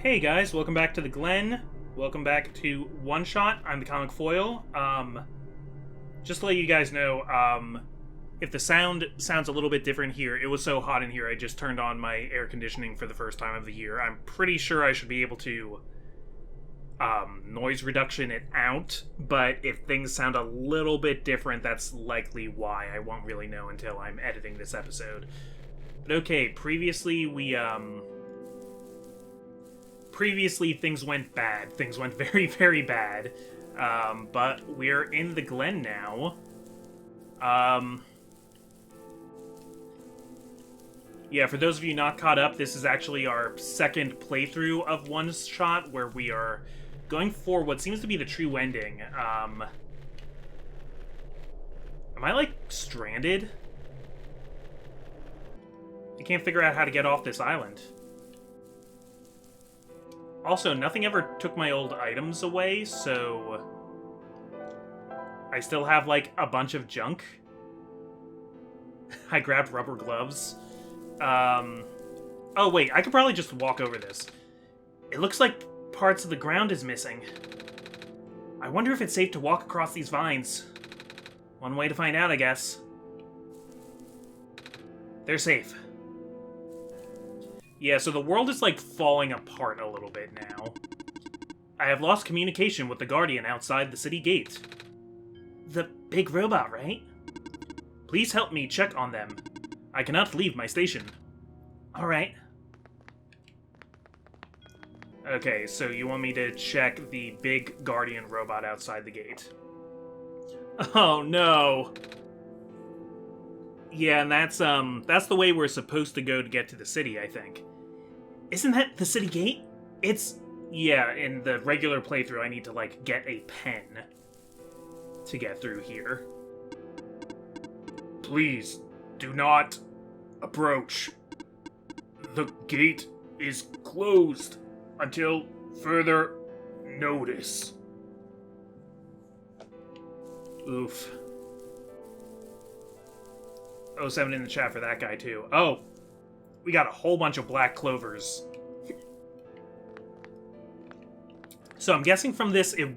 Hey guys, welcome back to the Glen. Welcome back to OneShot. I'm the Comic Foil. Just to let you guys know, if the sound sounds a little bit different here, it was so hot in here I just turned on my air conditioning for the first time of the year. I'm pretty sure I should be able to noise reduction it out, but if things sound a little bit different, that's likely why. I won't really know until I'm editing this episode. But okay, previously things went bad. Things went very, very bad. But we're in the Glen now. Yeah, for those of you not caught up, this is actually our second playthrough of OneShot, where we are going for what seems to be the true ending. Am I, like, stranded? I can't figure out how to get off this island. Also, nothing ever took my old items away, so I still have, like, a bunch of junk. I grabbed rubber gloves. Oh wait, I could probably just walk over this. It looks like parts of the ground is missing. I wonder if it's safe to walk across these vines. One way to find out, I guess. They're safe. Yeah, so the world is, like, falling apart a little bit now. I have lost communication with the Guardian outside the city gate. The big robot, right? Please help me check on them. I cannot leave my station. Alright. Okay, so you want me to check the big Guardian robot outside the gate. Oh, no. Yeah, and that's the way we're supposed to go to get to the city, I think. Isn't that the city gate? Yeah, in the regular playthrough, I need to, like, get a pen to get through here. Please, do not approach. The gate is closed until further notice. Oof. 07 in the chat for that guy, too. Oh, we got a whole bunch of black clovers. So I'm guessing from this, the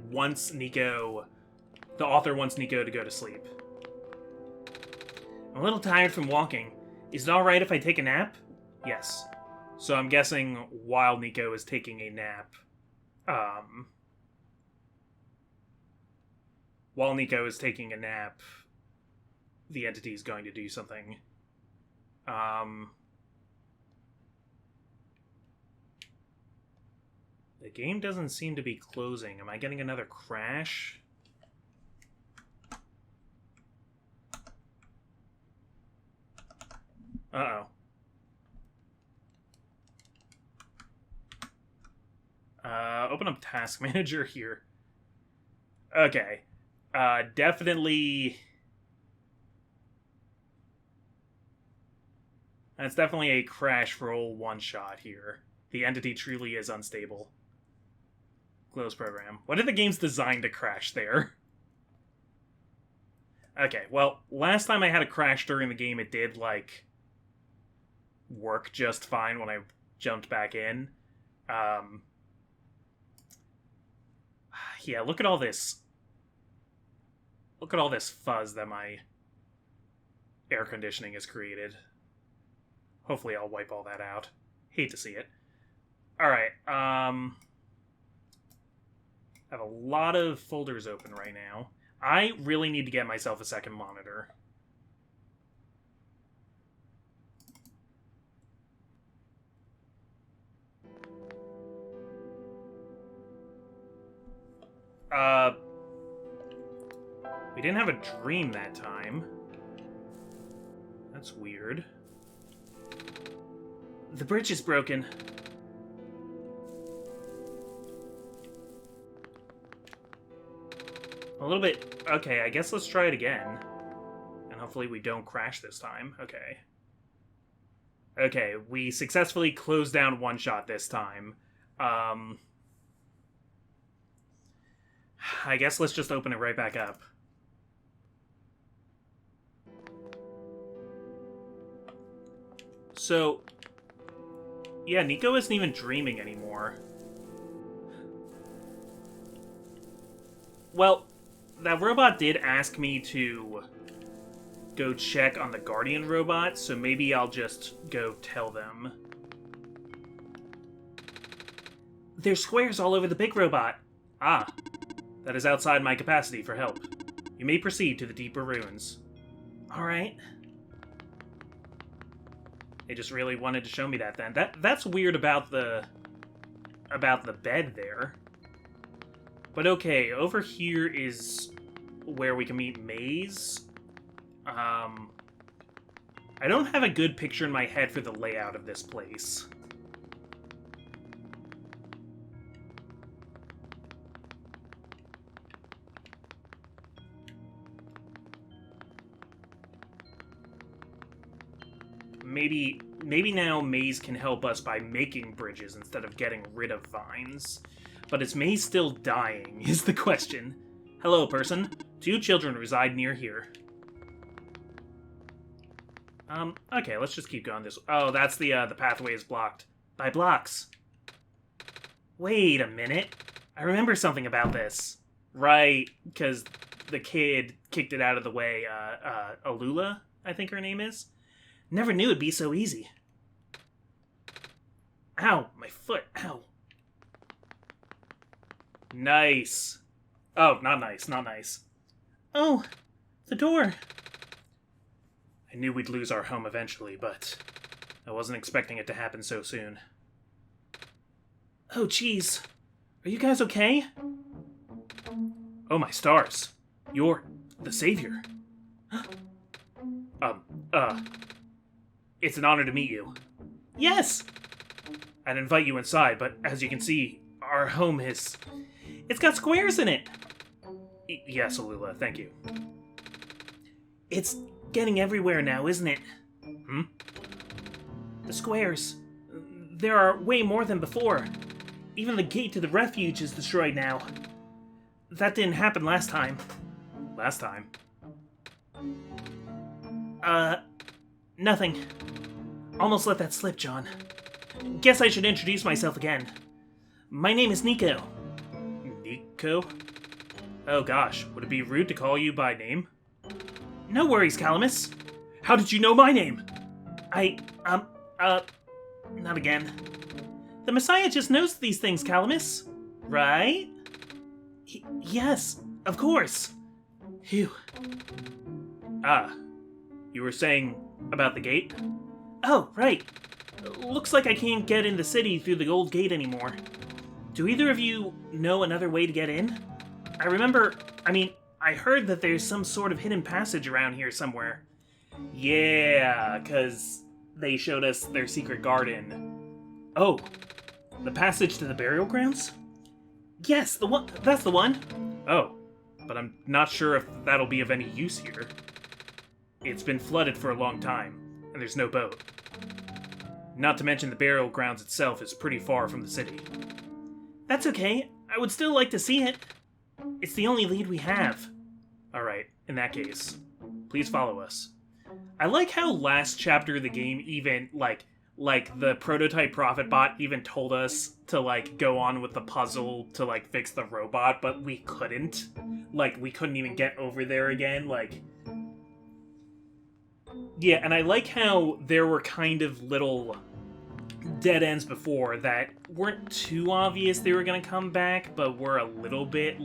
author wants Niko to go to sleep. I'm a little tired from walking. Is it alright if I take a nap? Yes. So I'm guessing while Niko is taking a nap, the entity is going to do something. The game doesn't seem to be closing. Am I getting another crash? Uh-oh. Open up Task Manager here. Okay. Definitely... That's definitely a crash for old OneShot here. The entity truly is unstable. Close program. What are the games designed to crash there? Okay, well, last time I had a crash during the game, it did, like, work just fine when I jumped back in. Yeah, look at all this. Look at all this fuzz that my air conditioning has created. Hopefully I'll wipe all that out. Hate to see it. Alright, I have a lot of folders open right now. I really need to get myself a second monitor. We didn't have a dream that time. That's weird. The bridge is broken. A little bit... Okay, I guess let's try it again. And hopefully we don't crash this time. Okay. Okay, we successfully closed down OneShot this time. I guess let's just open it right back up. So, yeah, Niko isn't even dreaming anymore. Well, that robot did ask me to go check on the Guardian robot, so maybe I'll just go tell them. There's squares all over the big robot. Ah, that is outside my capacity for help. You may proceed to the deeper ruins. Alright. They just really wanted to show me that then. That's weird about the bed there. But okay, over here is where we can meet Maze. I don't have a good picture in my head for the layout of this place. Maybe now Maze can help us by making bridges instead of getting rid of vines. But is Maze still dying, is the question. Hello, person. 2 children reside near here. Okay, let's just keep going this way. Oh, that's the pathway is blocked. By blocks. Wait a minute. I remember something about this. Right, because the kid kicked it out of the way. Alula, I think her name is. Never knew it'd be so easy. Ow, my foot, ow. Nice. Oh, not nice, not nice. Oh, the door. I knew we'd lose our home eventually, but I wasn't expecting it to happen so soon. Oh, jeez. Are you guys okay? Oh, my stars. You're the savior. It's an honor to meet you. Yes! I'd invite you inside, but as you can see, our home is... It's got squares in it! Yes, Alula, thank you. It's getting everywhere now, isn't it? Hmm? The squares. There are way more than before. Even the gate to the refuge is destroyed now. That didn't happen last time. Last time? Nothing. Almost let that slip, John. Guess I should introduce myself again. My name is Niko. Niko? Oh gosh, would it be rude to call you by name? No worries, Calamus. How did you know my name? Not again. The Messiah just knows these things, Calamus. Right? Yes, of course. Phew. Ah, you were saying about the gate? Oh, right. Looks like I can't get in the city through the old gate anymore. Do either of you know another way to get in? I heard that there's some sort of hidden passage around here somewhere. Yeah, because they showed us their secret garden. Oh, the passage to the burial grounds? Yes, that's the one. Oh, but I'm not sure if that'll be of any use here. It's been flooded for a long time, and there's no boat. Not to mention the burial grounds itself is pretty far from the city. That's okay. I would still like to see it. It's the only lead we have. Alright, in that case, please follow us. I like how last chapter of the game even, like the prototype prophet bot even told us to, go on with the puzzle to, fix the robot, but we couldn't. We couldn't even get over there again, Yeah, and I like how there were kind of little dead ends before that weren't too obvious they were gonna come back, but were a little bit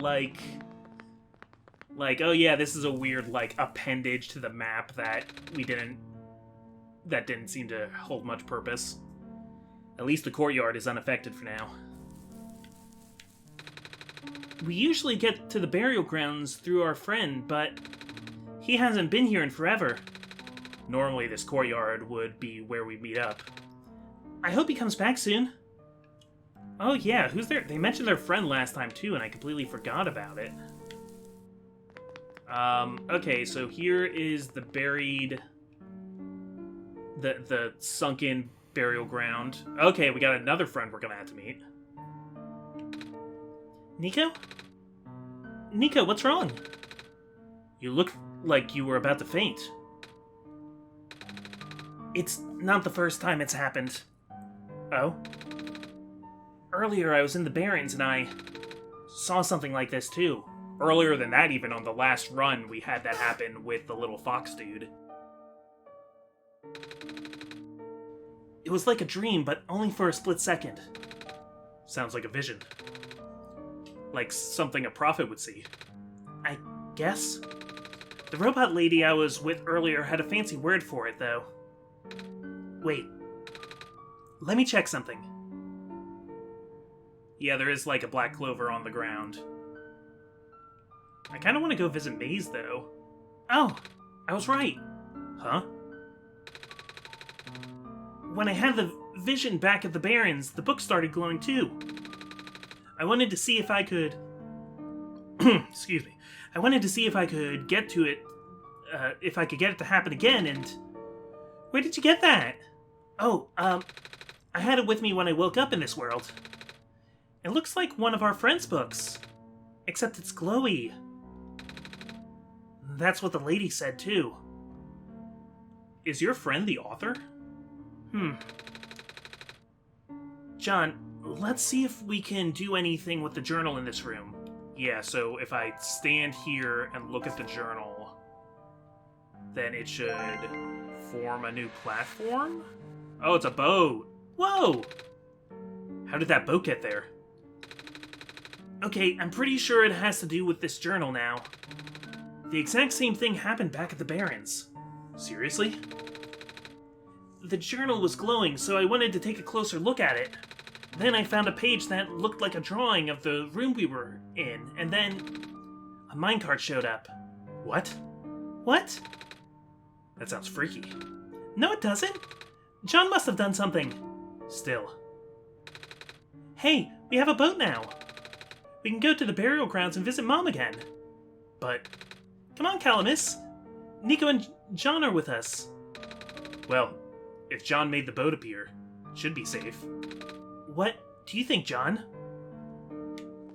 oh yeah, this is a weird, appendage to the map that didn't seem to hold much purpose. At least the courtyard is unaffected for now. We usually get to the burial grounds through our friend, but he hasn't been here in forever. Normally this courtyard would be where we meet up. I hope he comes back soon. Oh yeah, who's there? They mentioned their friend last time too, and I completely forgot about it. Okay, so here is the buried... The sunken burial ground. Okay, we got another friend we're gonna have to meet. Niko? Niko, what's wrong? You look like you were about to faint. It's not the first time it's happened. Oh? Earlier I was in the Barrens and I saw something like this too. earlier than that, even on the last run, we had that happen with the little fox dude. It was like a dream, but only for a split second. Sounds like a vision. Like something a prophet would see. I guess? The robot lady I was with earlier had a fancy word for it, though. Wait. Let me check something. Yeah, there is like a black clover on the ground. I kind of want to go visit Maze, though. Oh, I was right. Huh? When I had the vision back at the Barrens, the book started glowing too. I wanted to see if I could... Excuse me. I wanted to see if I could get to it... if I could get it to happen again, and... Where did you get that? Oh, I had it with me when I woke up in this world. It looks like one of our friends' books. Except it's glowy. That's what the lady said, too. Is your friend the author? John, let's see if we can do anything with the journal in this room. Yeah, so if I stand here and look at the journal, then it should form a new platform? Oh, it's a boat. Whoa! How did that boat get there? Okay, I'm pretty sure it has to do with this journal now. The exact same thing happened back at the Barrens. Seriously? The journal was glowing, so I wanted to take a closer look at it. Then I found a page that looked like a drawing of the room we were in, and then a minecart showed up. What? What? That sounds freaky. No, it doesn't. John must have done something. Still. Hey, we have a boat now. We can go to the burial grounds and visit Mom again. But, come on, Calamus. Niko and John are with us. Well, if John made the boat appear, it should be safe. What do you think, John?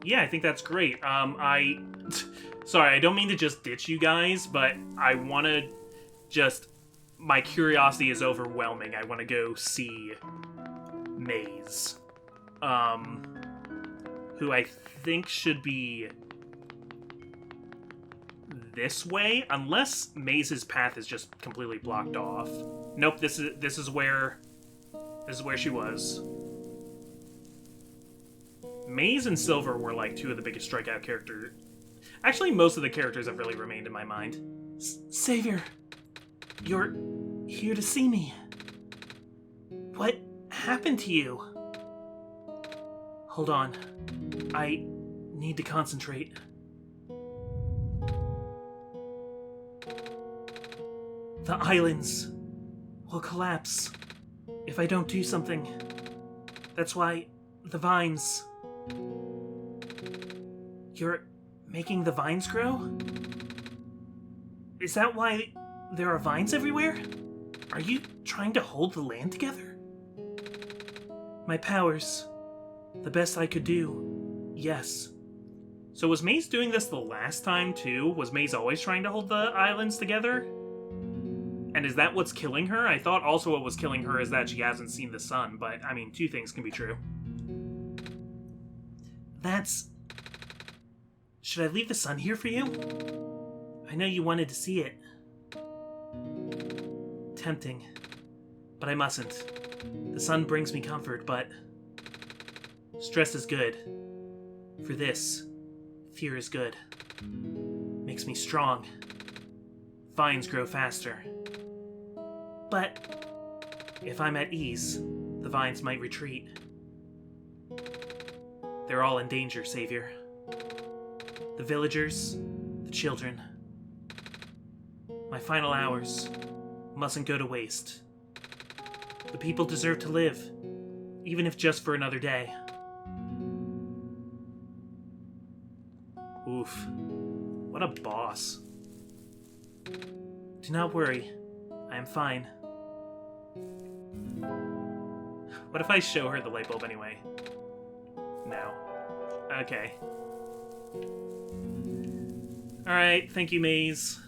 Yeah, I think that's great. Sorry, I don't mean to just ditch you guys, but I want to just... My curiosity is overwhelming. I want to go see Maze. Who I think should be this way, unless Maze's path is just completely blocked off. Nope, this is where she was. Maze and Silver were like two of the biggest strikeout characters. Actually, most of the characters have really remained in my mind. Savior, you're here to see me. What happened to you? Hold on. I need to concentrate. The islands will collapse if I don't do something. That's why the vines... You're making the vines grow? Is that why there are vines everywhere? Are you trying to hold the land together? My powers. The best I could do. Yes. So was Maze doing this the last time, too? Was Maze always trying to hold the islands together? And is that what's killing her? I thought also what was killing her is that she hasn't seen the sun, but, I mean, two things can be true. That's... Should I leave the sun here for you? I know you wanted to see it. Tempting. But I mustn't. The sun brings me comfort, but... Stress is good. For this, fear is good. Makes me strong. Vines grow faster. But if I'm at ease, the vines might retreat. They're all in danger, Savior. The villagers, the children. My final hours mustn't go to waste. The people deserve to live, even if just for another day. Oof. What a boss. Do not worry. I am fine. What if I show her the light bulb anyway? No. Okay. Alright, thank you, Maze.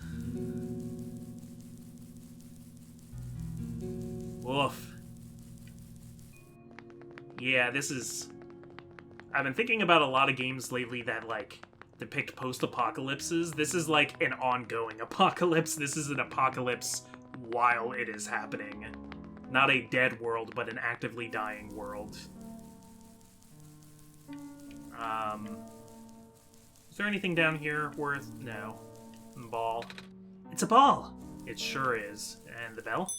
Woof. Yeah, this is... I've been thinking about a lot of games lately that, like, depict post-apocalypses. This is like an ongoing apocalypse. This is an apocalypse while it is happening. Not a dead world, but an actively dying world. Is there anything down here worth... No. Ball. It's a ball! It sure is. And the bell?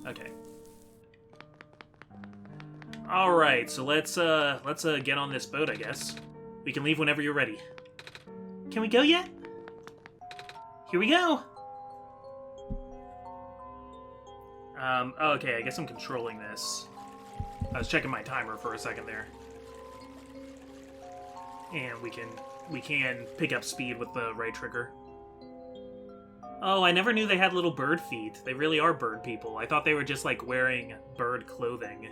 Okay. Alright, so let's get on this boat, I guess. We can leave whenever you're ready. Can we go yet? Here we go! Okay, I guess I'm controlling this. I was checking my timer for a second there. And we can pick up speed with the right trigger. Oh, I never knew they had little bird feet. They really are bird people. I thought they were just, like, wearing bird clothing.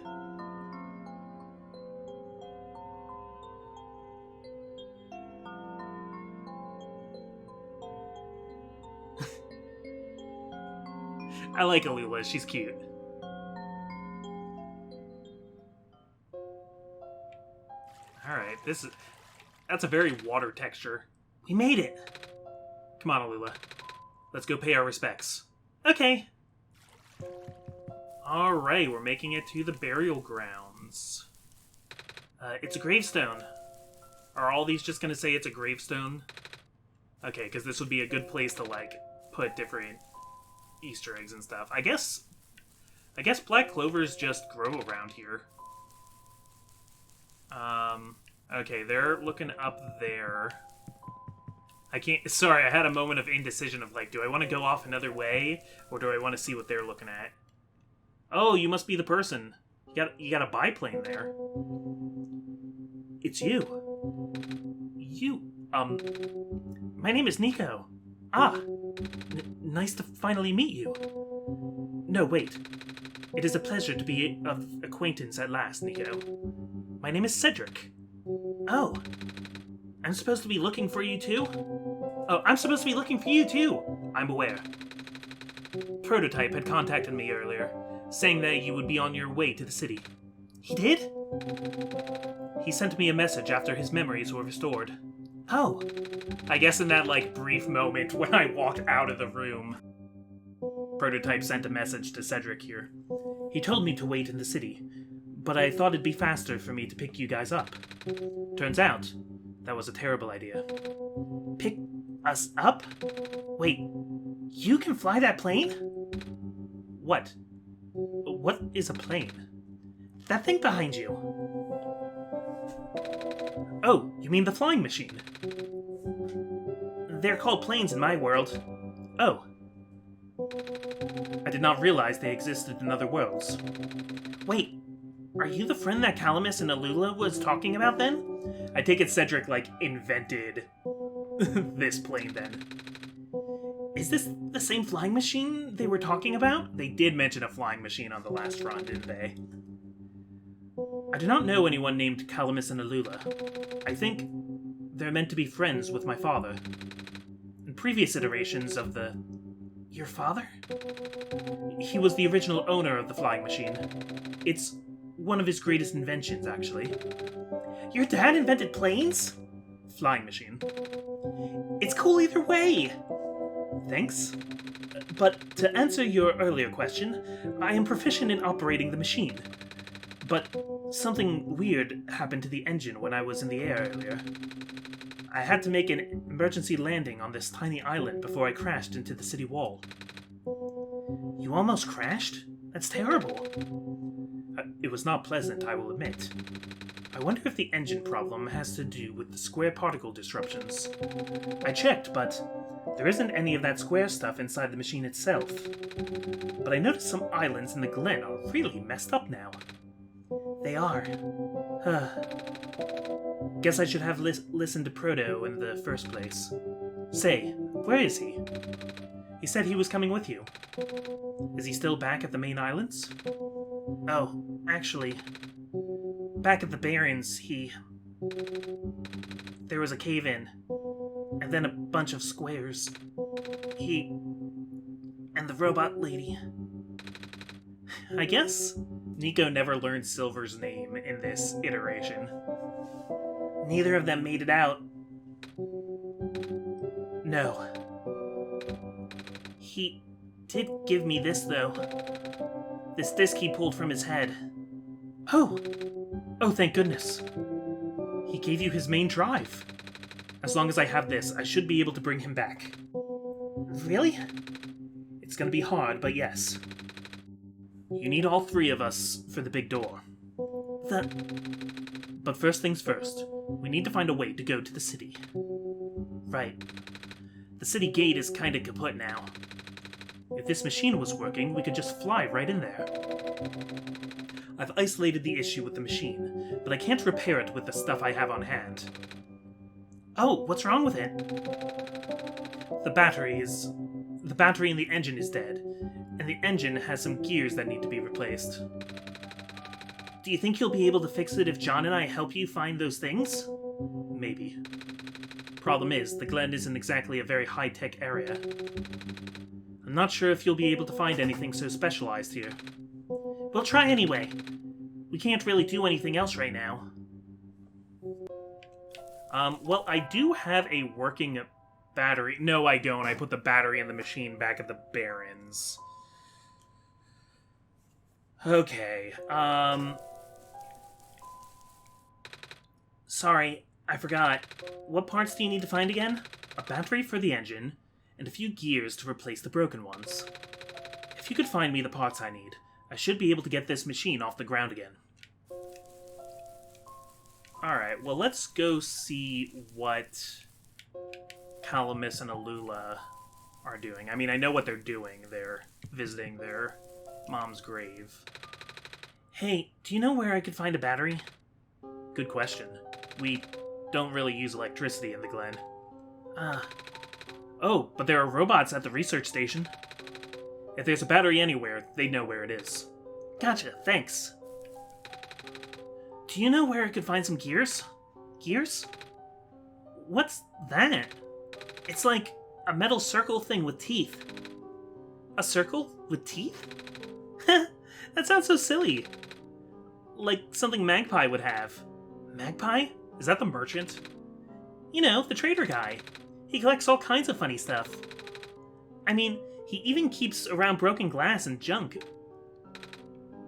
I like Alula. She's cute. Alright, that's a very water texture. We made it! Come on, Alula. Let's go pay our respects. Okay. Alright, we're making it to the burial grounds. It's a gravestone. Are all these just gonna say it's a gravestone? Okay, because this would be a good place to, like, put different Easter eggs and stuff. I guess black clovers just grow around here. Okay, they're looking up there. I can't... Sorry, I had a moment of indecision of, like, do I want to go off another way, or do I want to see what they're looking at? Oh, you must be the person. You got a biplane there. It's you. My name is Niko. Ah, nice to finally meet you. No, wait. It is a pleasure to be of acquaintance at last, Niko. My name is Cedric. Oh, I'm supposed to be looking for you too? Oh, I'm supposed to be looking for you too! I'm aware. Prototype had contacted me earlier, saying that you would be on your way to the city. He did? He sent me a message after his memories were restored. Oh. I guess in that, like, brief moment when I walked out of the room. Prototype sent a message to Cedric here. He told me to wait in the city, but I thought it'd be faster for me to pick you guys up. Turns out, that was a terrible idea. Pick us up? Wait, you can fly that plane? What? What is a plane? That thing behind you. Oh, you mean the flying machine? They're called planes in my world. Oh. I did not realize they existed in other worlds. Wait, are you the friend that Calamus and Alula was talking about then? I take it Cedric, like, invented this plane then. Is this the same flying machine they were talking about? They did mention a flying machine on the last run, didn't they? I do not know anyone named Calamus and Alula. I think they're meant to be friends with my father. In previous iterations of the... Your father? He was the original owner of the flying machine. It's one of his greatest inventions, actually. Your dad invented planes? Flying machine. It's cool either way! Thanks. But to answer your earlier question, I am proficient in operating the machine. But something weird happened to the engine when I was in the air earlier. I had to make an emergency landing on this tiny island before I crashed into the city wall. You almost crashed? That's terrible. It was not pleasant, I will admit. I wonder if the engine problem has to do with the square particle disruptions. I checked, but there isn't any of that square stuff inside the machine itself. But I noticed some islands in the glen are really messed up now. They are. Guess I should have listened to Proto in the first place. Say, where is he? He said he was coming with you. Is he still back at the main islands? Oh, actually, back at the Barrens, there was a cave-in, and then a bunch of squares. He... and the robot lady. I guess Niko never learned Silver's name in this iteration. Neither of them made it out. No. He did give me this, though. This disc he pulled from his head. Oh! Oh, thank goodness. He gave you his main drive. As long as I have this, I should be able to bring him back. Really? It's gonna be hard, but yes. You need all three of us for the big door. But first things first, we need to find a way to go to the city. Right. The city gate is kinda kaput now. If this machine was working, we could just fly right in there. I've isolated the issue with the machine, but I can't repair it with the stuff I have on hand. Oh, what's wrong with it? The battery in the engine is dead, and the engine has some gears that need to be replaced. Do you think you'll be able to fix it if John and I help you find those things? Maybe. Problem is, the Glen isn't exactly a very high-tech area. I'm not sure if you'll be able to find anything so specialized here. We'll try anyway. We can't really do anything else right now. Well, I do have a working battery. No, I don't. I put the battery in the machine back at the Barrens. Okay, Sorry, I forgot. What parts do you need to find again? A battery for the engine, and a few gears to replace the broken ones. If you could find me the parts I need, I should be able to get this machine off the ground again. Alright, well, let's go see what Calamus and Alula are doing. I mean, I know what they're doing. They're visiting their mom's grave. Hey, do you know where I could find a battery? Good question. We don't really use electricity in the Glen. Oh, but there are robots at the research station. If there's a battery anywhere, they know where it is. Gotcha, thanks. Do you know where I could find some gears? Gears? What's that? It's like a metal circle thing with teeth. A circle with teeth? That sounds so silly. Like something Magpie would have. Magpie? Is that the merchant? You know, the trader guy. He collects all kinds of funny stuff. I mean, he even keeps around broken glass and junk.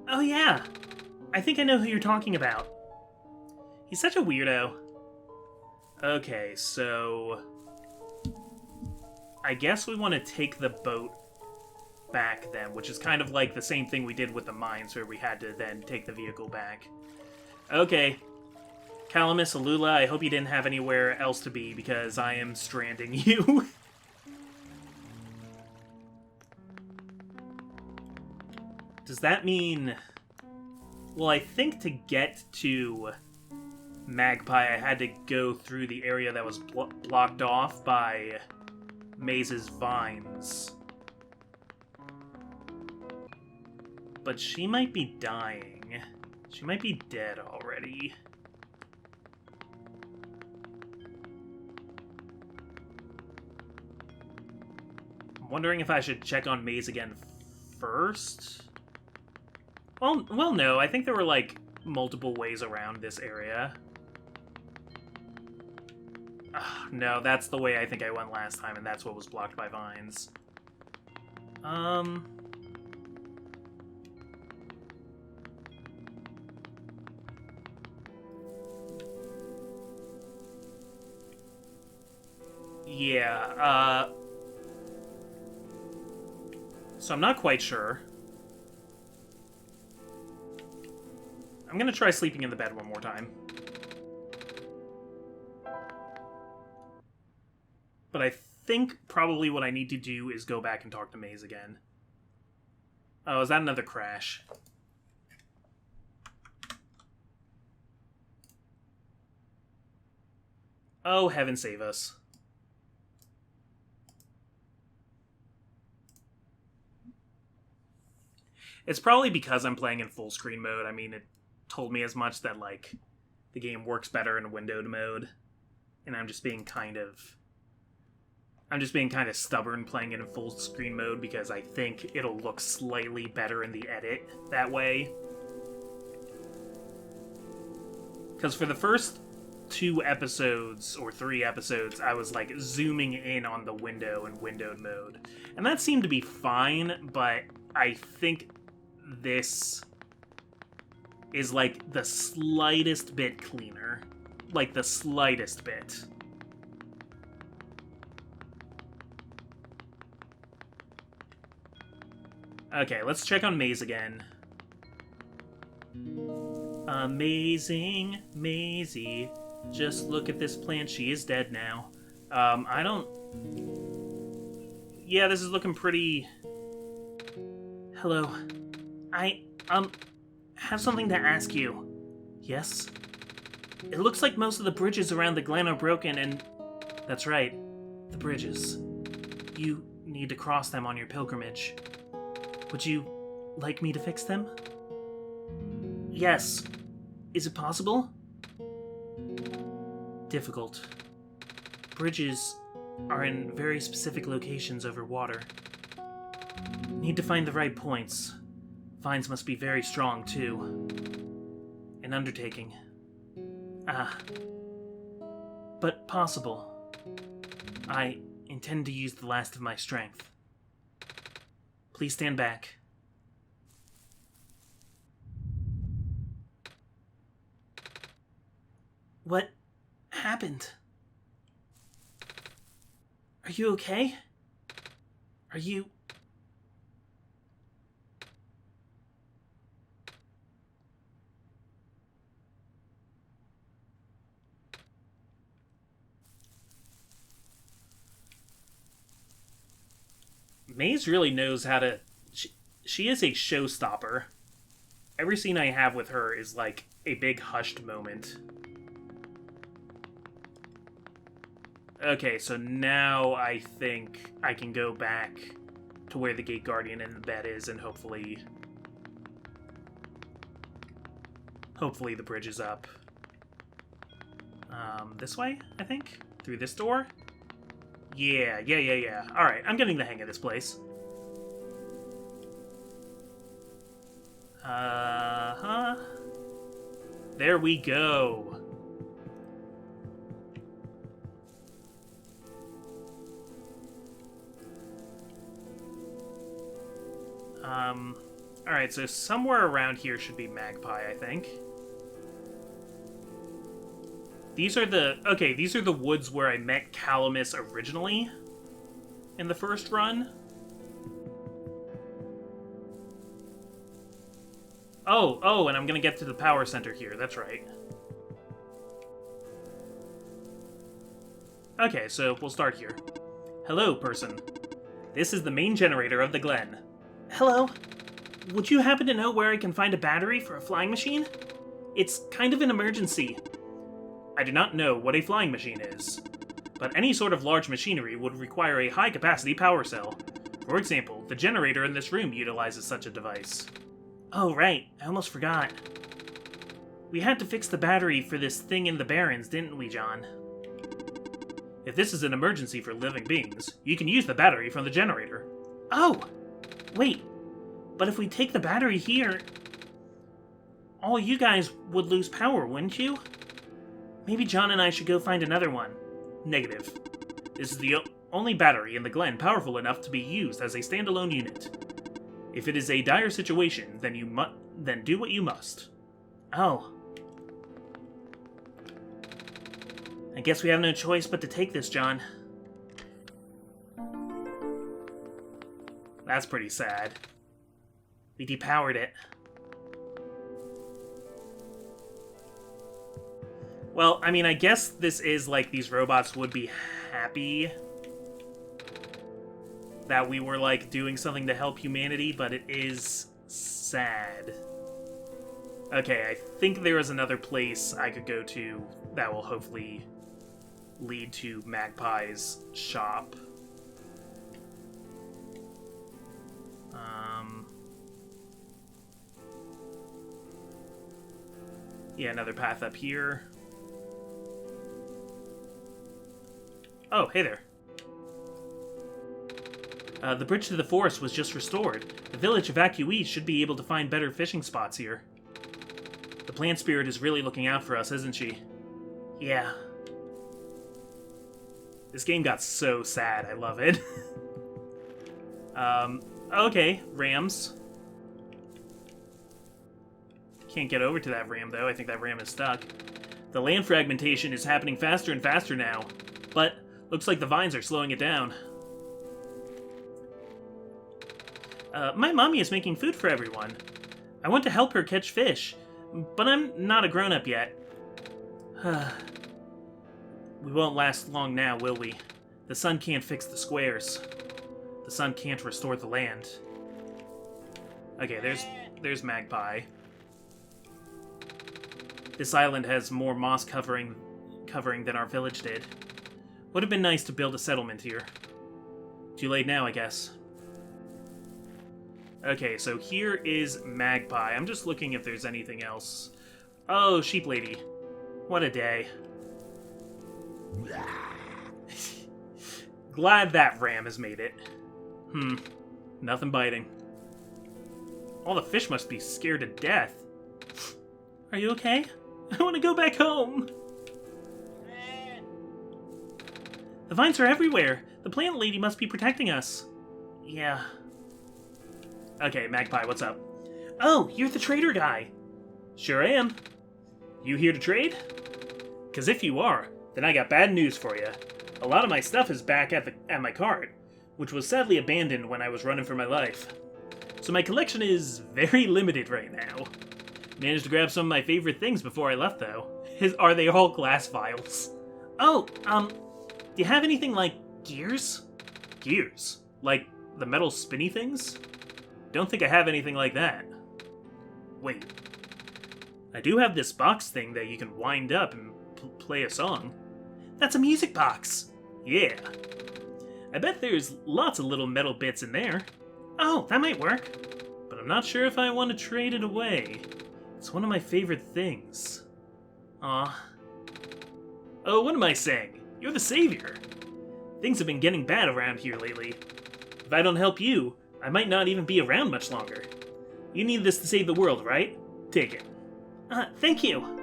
Oh yeah, I think I know who you're talking about. He's such a weirdo. Okay, so I guess we want to take the boat back then, which is kind of like the same thing we did with the mines, where we had to then take the vehicle back. Okay. Calamus, Alula, I hope you didn't have anywhere else to be, because I am stranding you. Does that mean... Well, I think to get to Magpie, I had to go through the area that was blocked off by Maze's vines. But she might be dying. She might be dead already. I'm wondering if I should check on Maze again first? Well, no. I think there were, like, multiple ways around this area. No, that's the way I think I went last time, and that's what was blocked by vines. Yeah, so I'm not quite sure. I'm gonna try sleeping in the bed one more time. But I think probably what I need to do is go back and talk to Maze again. Oh, is that another crash? Oh, heaven save us. It's probably because I'm playing in full screen mode. I mean, it told me as much that, like, the game works better in windowed mode. And I'm just being kind of stubborn playing it in full screen mode because I think it'll look slightly better in the edit that way. Because for the first 2 episodes or 3 episodes, I was like zooming in on the window in windowed mode. And that seemed to be fine, but I think this is like the slightest bit cleaner. Like the slightest bit. Okay, let's check on Maze again. Amazing Maisie. Just look at this plant, she is dead now. I don't... Yeah, this is looking pretty... Hello. I, have something to ask you. Yes? It looks like most of the bridges around the glen are broken and... That's right. The bridges. You need to cross them on your pilgrimage. Would you like me to fix them? Yes. Is it possible? Difficult. Bridges are in very specific locations over water. Need to find the right points. Vines must be very strong, too. An undertaking. But possible. I intend to use the last of my strength. Please stand back. What happened? Are you okay? Are you... Maze really knows how to... She is a showstopper. Every scene I have with her is like a big hushed moment. Okay, so now I think I can go back to where the Gate Guardian and the bed is, and hopefully the bridge is up. This way, I think? Through this door? Yeah. Alright, I'm getting the hang of this place. There we go. Alright, so somewhere around here should be Magpie, I think. These are the woods where I met Calamus originally in the first run. Oh, and I'm gonna get to the power center here, that's right. Okay, so we'll start here. Hello, person. This is the main generator of the Glen. Hello. Would you happen to know where I can find a battery for a flying machine? It's kind of an emergency. I do not know what a flying machine is, but any sort of large machinery would require a high-capacity power cell. For example, the generator in this room utilizes such a device. Oh, right. I almost forgot. We had to fix the battery for this thing in the Barrens, didn't we, John? If this is an emergency for living beings, you can use the battery from the generator. Oh! Wait. But if we take the battery here, all you guys would lose power, wouldn't you? Maybe John and I should go find another one. Negative. This is the only battery in the Glen powerful enough to be used as a standalone unit. If it is a dire situation, then do what you must. Oh. I guess we have no choice but to take this, John. That's pretty sad. We depowered it. Well, I mean, I guess this is like these robots would be happy that we were like doing something to help humanity, but it is sad. Okay, I think there is another place I could go to that will hopefully lead to Magpie's shop. Yeah, another path up here. Oh, hey there. The bridge to the forest was just restored. The village evacuees should be able to find better fishing spots here. The plant spirit is really looking out for us, isn't she? Yeah. This game got so sad. I love it. Okay, rams. Can't get over to that ram, though. I think that ram is stuck. The land fragmentation is happening faster and faster now. But looks like the vines are slowing it down. My mommy is making food for everyone. I want to help her catch fish, but I'm not a grown-up yet. We won't last long now, will we? The sun can't fix the squares. The sun can't restore the land. Okay, there's Magpie. This island has more moss covering than our village did. Would have been nice to build a settlement here. Too late now, I guess. Okay, so here is Magpie. I'm just looking if there's anything else. Oh, Sheep Lady. What a day. Glad that ram has made it. Nothing biting. All the fish must be scared to death. Are you okay? I want to go back home. The vines are everywhere. The plant lady must be protecting us. Yeah. Okay, Magpie, what's up? Oh, you're the trader guy. Sure am. You here to trade? Because if you are, then I got bad news for you. A lot of my stuff is back at my cart, which was sadly abandoned when I was running for my life. So my collection is very limited right now. Managed to grab some of my favorite things before I left, though. Are they all glass vials? Oh, do you have anything like gears? Gears? Like the metal spinny things? Don't think I have anything like that. Wait. I do have this box thing that you can wind up and play a song. That's a music box! Yeah. I bet there's lots of little metal bits in there. Oh, that might work. But I'm not sure if I want to trade it away. It's one of my favorite things. Aw. Oh, what am I saying? You're the savior. Things have been getting bad around here lately. If I don't help you, I might not even be around much longer. You need this to save the world, right? Take it. Thank you.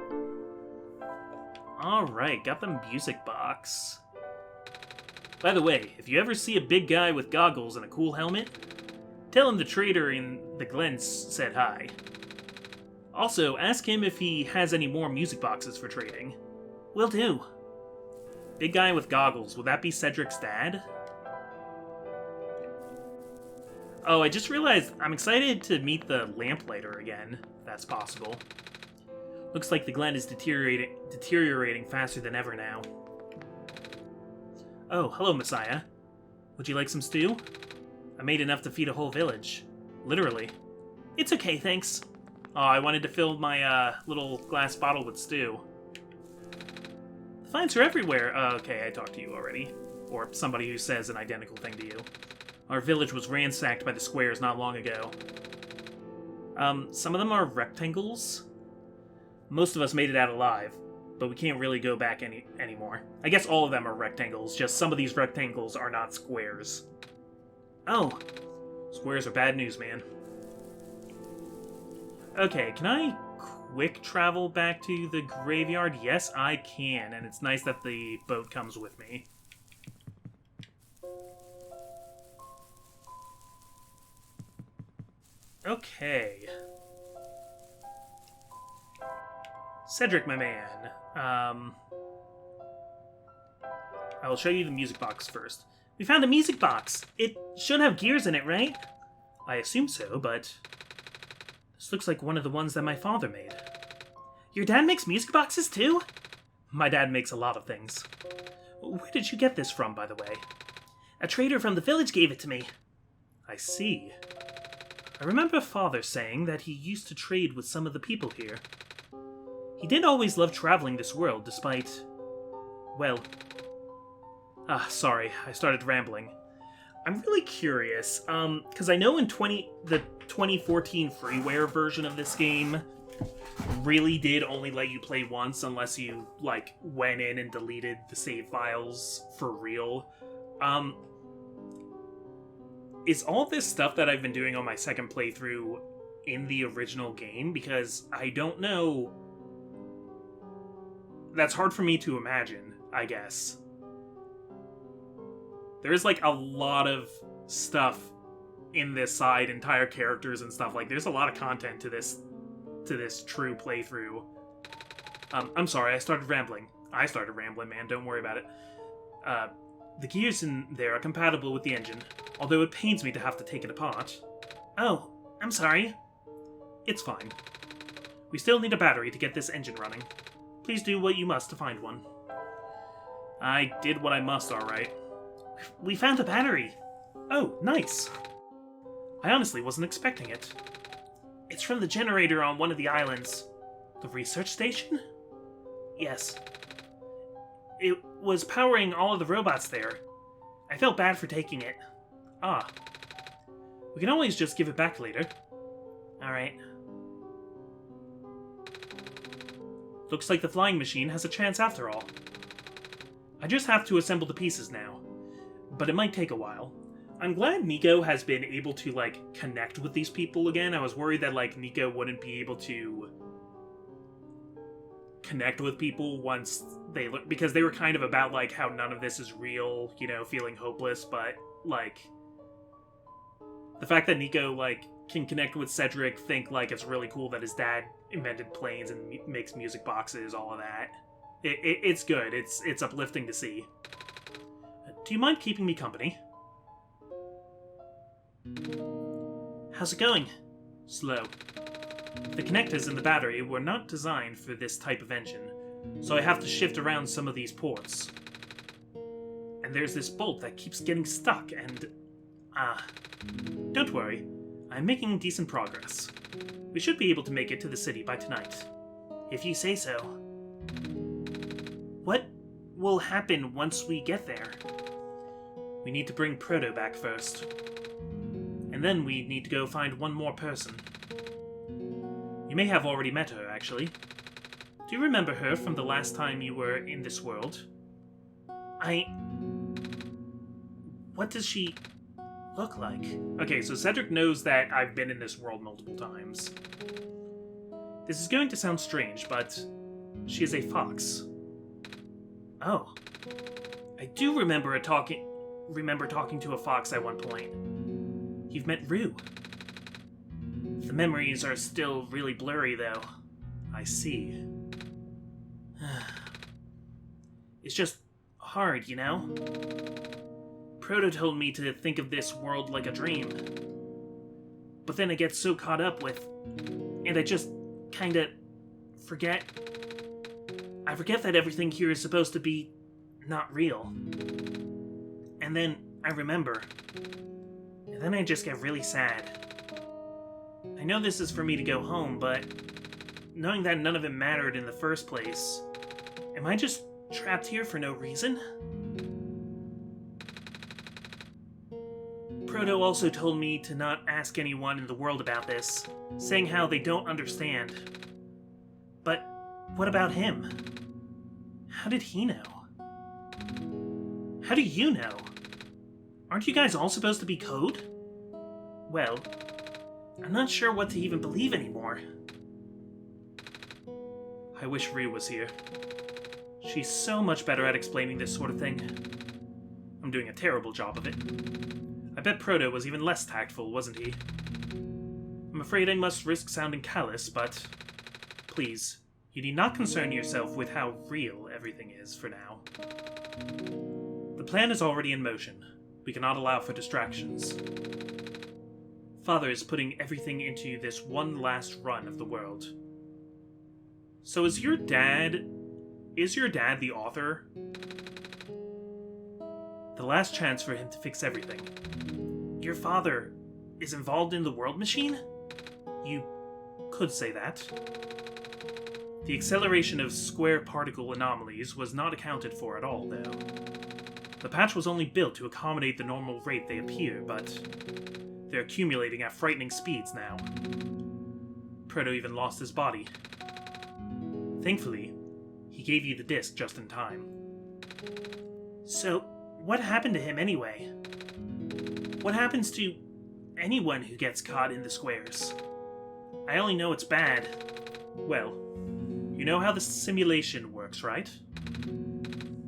Alright, got the music box. By the way, if you ever see a big guy with goggles and a cool helmet, tell him the trader in the Glen said hi. Also, ask him if he has any more music boxes for trading. Will do. Big guy with goggles, would that be Cedric's dad? Oh, I just realized I'm excited to meet the lamplighter again, if that's possible. Looks like the Glen is deteriorating faster than ever now. Oh, hello, Messiah. Would you like some stew? I made enough to feed a whole village. Literally. It's okay, thanks. Oh, I wanted to fill my, little glass bottle with stew. The vines are everywhere. Okay, I talked to you already. Or somebody who says an identical thing to you. Our village was ransacked by the squares not long ago. Some of them are rectangles. Most of us made it out alive, but we can't really go back anymore. I guess all of them are rectangles, just some of these rectangles are not squares. Oh, squares are bad news, man. Okay, can I quick travel back to the graveyard? Yes, I can, and it's nice that the boat comes with me. Okay. Cedric, my man. I will show you the music box first. We found a music box! It should have gears in it, right? I assume so, but... this looks like one of the ones that my father made. Your dad makes music boxes, too? My dad makes a lot of things. Where did you get this from, by the way? A trader from the village gave it to me. I see. I remember father saying that he used to trade with some of the people here. He did always love traveling this world, despite... well... sorry, I started rambling. I'm really curious, because I know in the 2014 freeware version of this game really did only let you play once unless you, like, went in and deleted the save files for real. Is all this stuff that I've been doing on my second playthrough in the original game? Because I don't know... that's hard for me to imagine, I guess. There is, like, a lot of stuff in this side, entire characters and stuff. Like, there's a lot of content to this true playthrough. I'm sorry, I started rambling, man, don't worry about it. The gears in there are compatible with the engine, although it pains me to have to take it apart. Oh, I'm sorry. It's fine. We still need a battery to get this engine running. Please do what you must to find one. I did what I must, alright. We found a battery! Oh, nice! I honestly wasn't expecting it. It's from the generator on one of the islands. The research station? Yes. It was powering all of the robots there. I felt bad for taking it. Ah. We can always just give it back later. Alright. Looks like the flying machine has a chance after all. I just have to assemble the pieces now. But it might take a while. I'm glad Niko has been able to, like, connect with these people again. I was worried that, like, Niko wouldn't be able to connect with people once they look, because they were kind of about, like, how none of this is real, you know, feeling hopeless, but, like, the fact that Niko, like, can connect with Cedric, think, like, it's really cool that his dad invented planes and makes music boxes, all of that. It's good. It's uplifting to see. Do you mind keeping me company? How's it going? Slow. The connectors in the battery were not designed for this type of engine, so I have to shift around some of these ports. And there's this bolt that keeps getting stuck and... Don't worry. I'm making decent progress. We should be able to make it to the city by tonight. If you say so. What will happen once we get there? We need to bring Proto back first. And then we need to go find one more person. You may have already met her, actually. Do you remember her from the last time you were in this world? What does she look like? Okay, so Cedric knows that I've been in this world multiple times. This is going to sound strange, but she is a fox. Oh. I do remember talking to a fox at one point. You've met Rue. The memories are still really blurry, though. I see. It's just hard, you know? Proto told me to think of this world like a dream. But then I get so caught up with... and I just kinda forget... I forget that everything here is supposed to be not real. And then I remember. And then I just get really sad. I know this is for me to go home, but knowing that none of it mattered in the first place, am I just trapped here for no reason? Proto also told me to not ask anyone in the world about this, saying how they don't understand. But what about him? How did he know? How do you know? Aren't you guys all supposed to be code? Well, I'm not sure what to even believe anymore. I wish Rue was here. She's so much better at explaining this sort of thing. I'm doing a terrible job of it. I bet Proto was even less tactful, wasn't he? I'm afraid I must risk sounding callous, but... please, you need not concern yourself with how real everything is for now. The plan is already in motion. We cannot allow for distractions. Father is putting everything into this one last run of the world. So is your dad the author? The last chance for him to fix everything. Your father is involved in the world machine? You could say that. The acceleration of square particle anomalies was not accounted for at all, though. The patch was only built to accommodate the normal rate they appear, but they're accumulating at frightening speeds now. Proto even lost his body. Thankfully, he gave you the disc just in time. So, what happened to him anyway? What happens to anyone who gets caught in the squares? I only know it's bad. Well, You know how the simulation works, right?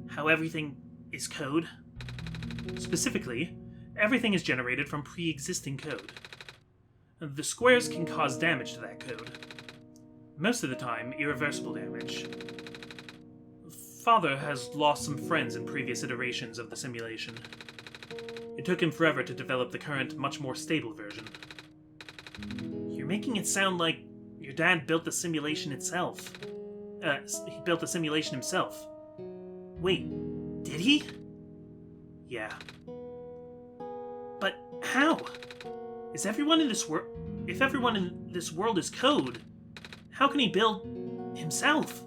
How everything is code? Specifically, everything is generated from pre-existing code. The squares can cause damage to that code. Most of the time, irreversible damage. Father has lost some friends in previous iterations of the simulation. It took him forever to develop the current, much more stable version. You're making it sound like your dad built the simulation itself. He built the simulation himself. Wait, did he? Yeah. But how? If everyone in this world is code, how can he build himself?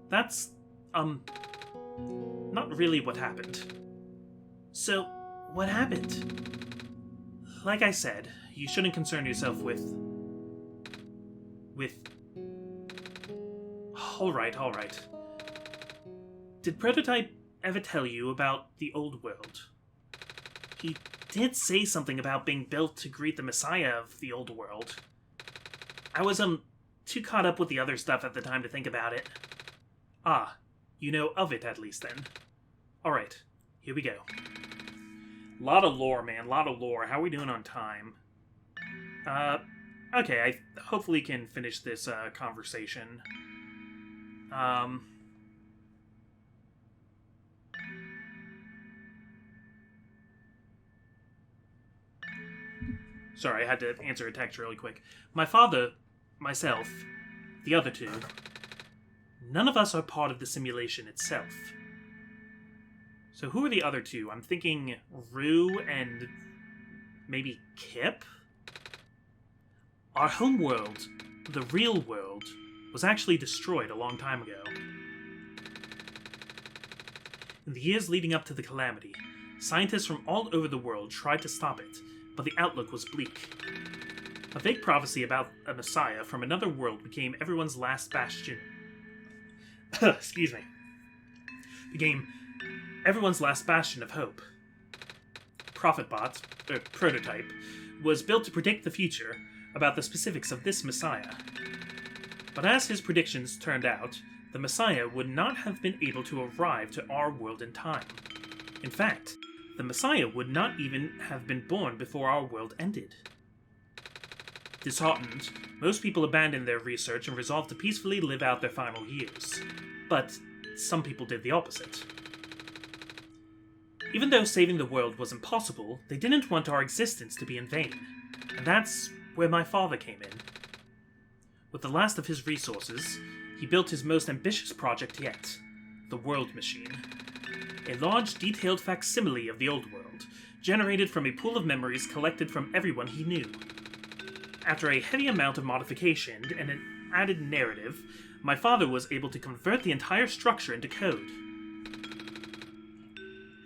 That's, not really what happened. So, what happened? Like I said, you shouldn't concern yourself with... Alright. Did Prototype ever tell you about the old world? He did say something about being built to greet the Messiah of the old world. I was, too caught up with the other stuff at the time to think about it. Ah, you know of it at least then. Alright, here we go. Lot of lore, man, lot of lore. How are we doing on time? Okay, I hopefully can finish this, conversation. Sorry, I had to answer a text really quick. My father, myself, the other two, none of us are part of the simulation itself. So who are the other two? I'm thinking Rue and maybe Kip? Our homeworld, the real world, was actually destroyed a long time ago. In the years leading up to the calamity, scientists from all over the world tried to stop it, but the outlook was bleak. A vague prophecy about a messiah from another world became everyone's last bastion. Excuse me. Became everyone's last bastion of hope. Prototype, was built to predict the future about the specifics of this messiah. But as his predictions turned out, the messiah would not have been able to arrive to our world in time. In fact, the messiah would not even have been born before our world ended. Disheartened, most people abandoned their research and resolved to peacefully live out their final years. But some people did the opposite. Even though saving the world was impossible, they didn't want our existence to be in vain. And that's where my father came in. With the last of his resources, he built his most ambitious project yet, the World Machine. A large, detailed facsimile of the old world, generated from a pool of memories collected from everyone he knew. After a heavy amount of modification and an added narrative, my father was able to convert the entire structure into code.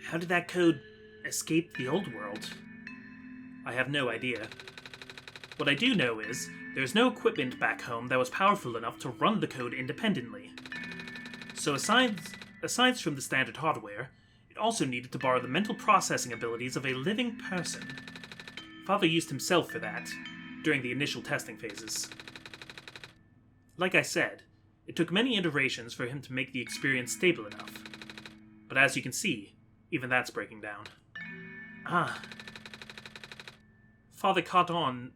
How did that code escape the old world? I have no idea. What I do know is, there's no equipment back home that was powerful enough to run the code independently. So aside from the standard hardware, it also needed to borrow the mental processing abilities of a living person. Father used himself for that, during the initial testing phases. Like I said, it took many iterations for him to make the experience stable enough. But as you can see, even that's breaking down. Father caught on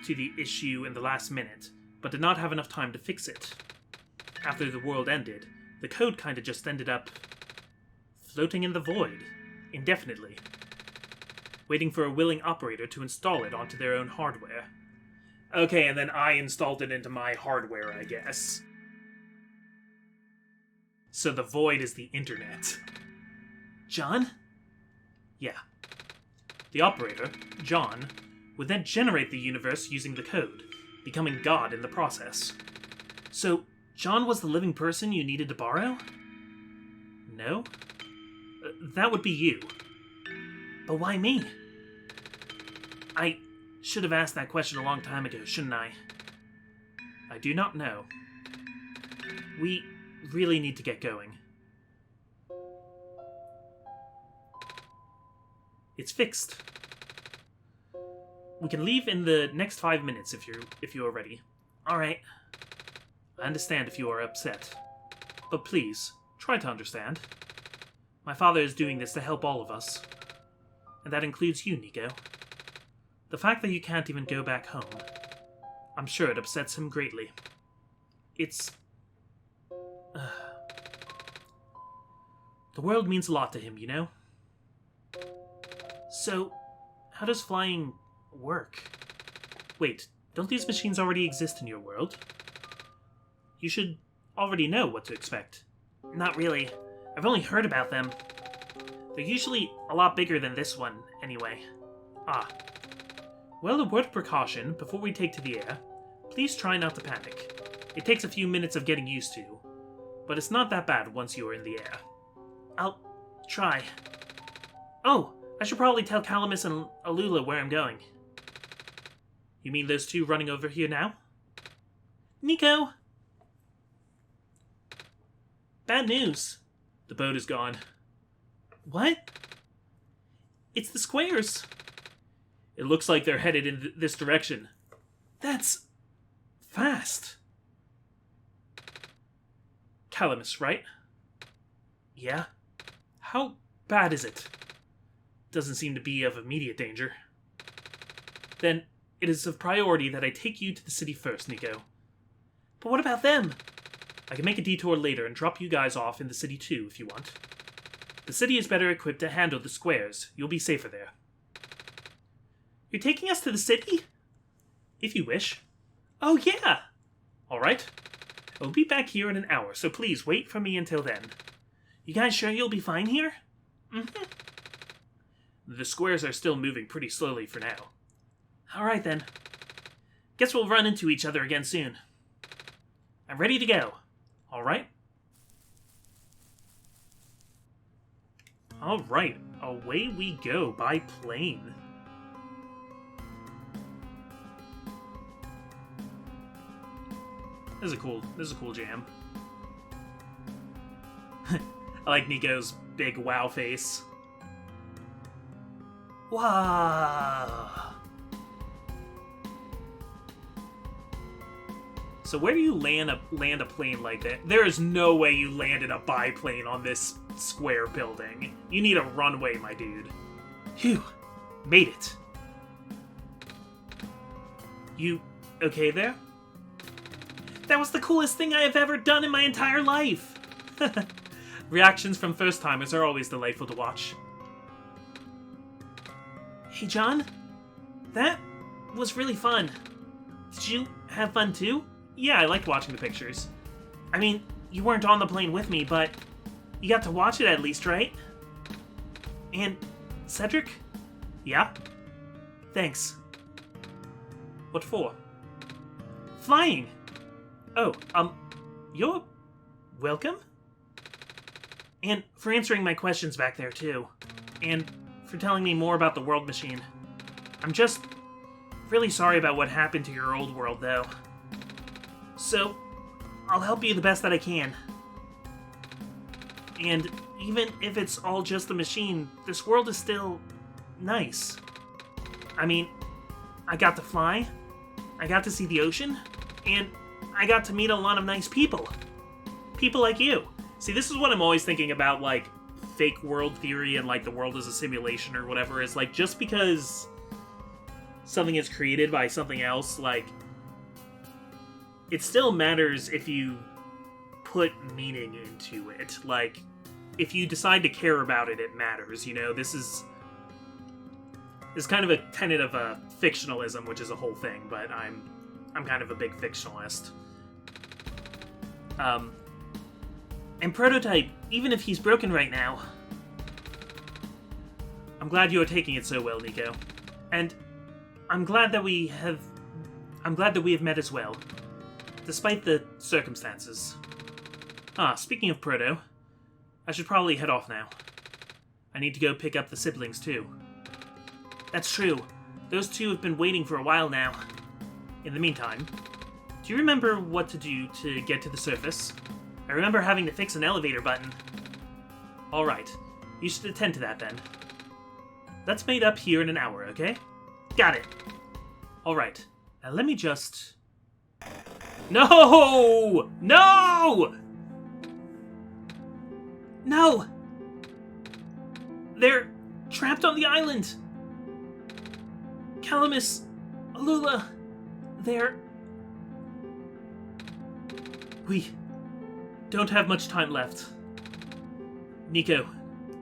to the issue in the last minute, but did not have enough time to fix it. After the world ended, the code kinda just ended up floating in the void, indefinitely, waiting for a willing operator to install it onto their own hardware. Okay, and then I installed it into my hardware, I guess. So the void is the internet. John? Yeah. The operator, John, would then generate the universe using the code, becoming God in the process. So, John was the living person you needed to borrow? No? That would be you. But why me? I should have asked that question a long time ago, shouldn't I? I do not know. We really need to get going. It's fixed. We can leave in the next 5 minutes if you are ready. Alright. I understand if you are upset. But please, try to understand. My father is doing this to help all of us. And that includes you, Niko. The fact that you can't even go back home, I'm sure it upsets him greatly. It's... The world means a lot to him, you know? So, how does flying work? Wait, don't these machines already exist in your world? You should already know what to expect. Not really. I've only heard about them. They're usually a lot bigger than this one, anyway. Ah. Well, a word of precaution, before we take to the air, please try not to panic. It takes a few minutes of getting used to, but it's not that bad once you are in the air. I'll try. Oh, I should probably tell Calamus and Alula where I'm going. You mean those two running over here now? Niko! Bad news. The boat is gone. What? It's the squares. It looks like they're headed in this direction. That's... fast. Calamus, right? Yeah? How bad is it? Doesn't seem to be of immediate danger. Then, it is of priority that I take you to the city first, Niko. But what about them? I can make a detour later and drop you guys off in the city too, if you want. The city is better equipped to handle the squares. You'll be safer there. You're taking us to the city? If you wish. Oh, yeah! Alright. I'll be back here in an hour, so please wait for me until then. You guys sure you'll be fine here? Mm-hmm. The squares are still moving pretty slowly for now. Alright then. Guess we'll run into each other again soon. I'm ready to go. Alright? Alright, away we go by plane. This is a cool jam. I like Niko's big wow face. Wow. So where do you land a plane like that? There is no way you landed a biplane on this square building. You need a runway, my dude. Phew. Made it. You okay there? That was the coolest thing I have ever done in my entire life! Reactions from first-timers are always delightful to watch. Hey, John? That was really fun. Did you have fun too? Yeah, I liked watching the pictures. I mean, you weren't on the plane with me, but you got to watch it at least, right? And Cedric? Yeah? Thanks. What for? Flying! Oh, you're welcome? And for answering my questions back there, too. And for telling me more about the world machine. I'm just really sorry about what happened to your old world, though. So, I'll help you the best that I can. And even if it's all just a machine, this world is still nice. I mean, I got to fly, I got to see the ocean, and I got to meet a lot of nice people. People like you. See, this is what I'm always thinking about, like, fake world theory and, like, the world is a simulation or whatever. Is, like, just because something is created by something else, like, it still matters if you put meaning into it. Like, if you decide to care about it, it matters, you know? This is kind of a tenet of fictionalism, which is a whole thing, but I'm kind of a big fictionalist. And Prototype, even if he's broken right now, I'm glad you are taking it so well, Niko. And I'm glad that we have met as well, despite the circumstances. Ah, speaking of Proto, I should probably head off now. I need to go pick up the siblings, too. That's true. Those two have been waiting for a while now. In the meantime, do you remember what to do to get to the surface? I remember having to fix an elevator button. Alright, you should attend to that then. Let's meet up here in an hour, okay? Got it! Alright, now let me just... No! No! No! They're trapped on the island! Calamus, Alula, they're... We don't have much time left. Niko,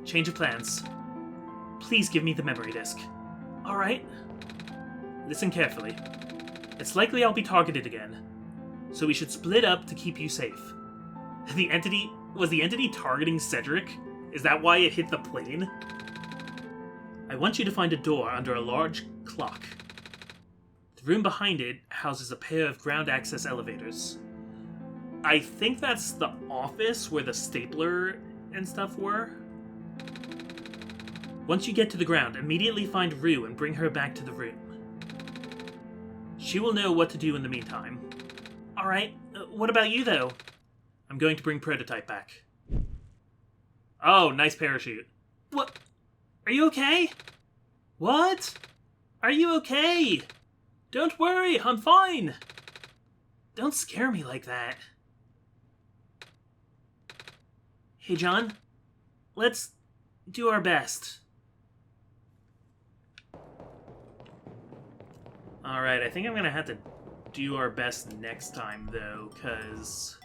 change of plans. Please give me the memory disk. Alright? Listen carefully. It's likely I'll be targeted again, so we should split up to keep you safe. Was the entity targeting Cedric? Is that why it hit the plane? I want you to find a door under a large clock. The room behind it houses a pair of ground access elevators. I think that's the office where the stapler and stuff were. Once you get to the ground, immediately find Rue and bring her back to the room. She will know what to do in the meantime. Alright, what about you though? I'm going to bring Prototype back. Oh, nice parachute. What? Are you okay? What? Are you okay? Don't worry, I'm fine. Don't scare me like that. Hey, John. Let's do our best. Alright, I think I'm gonna have to do our best next time, though, because...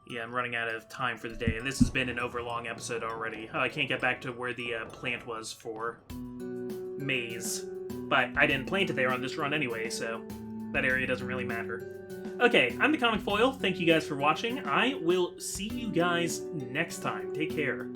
yeah, I'm running out of time for the day, and this has been an overlong episode already. Oh, I can't get back to where the plant was for Maze. But I didn't plant it there on this run anyway, so that area doesn't really matter. Okay, I'm the Comic Foil. Thank you guys for watching. I will see you guys next time. Take care.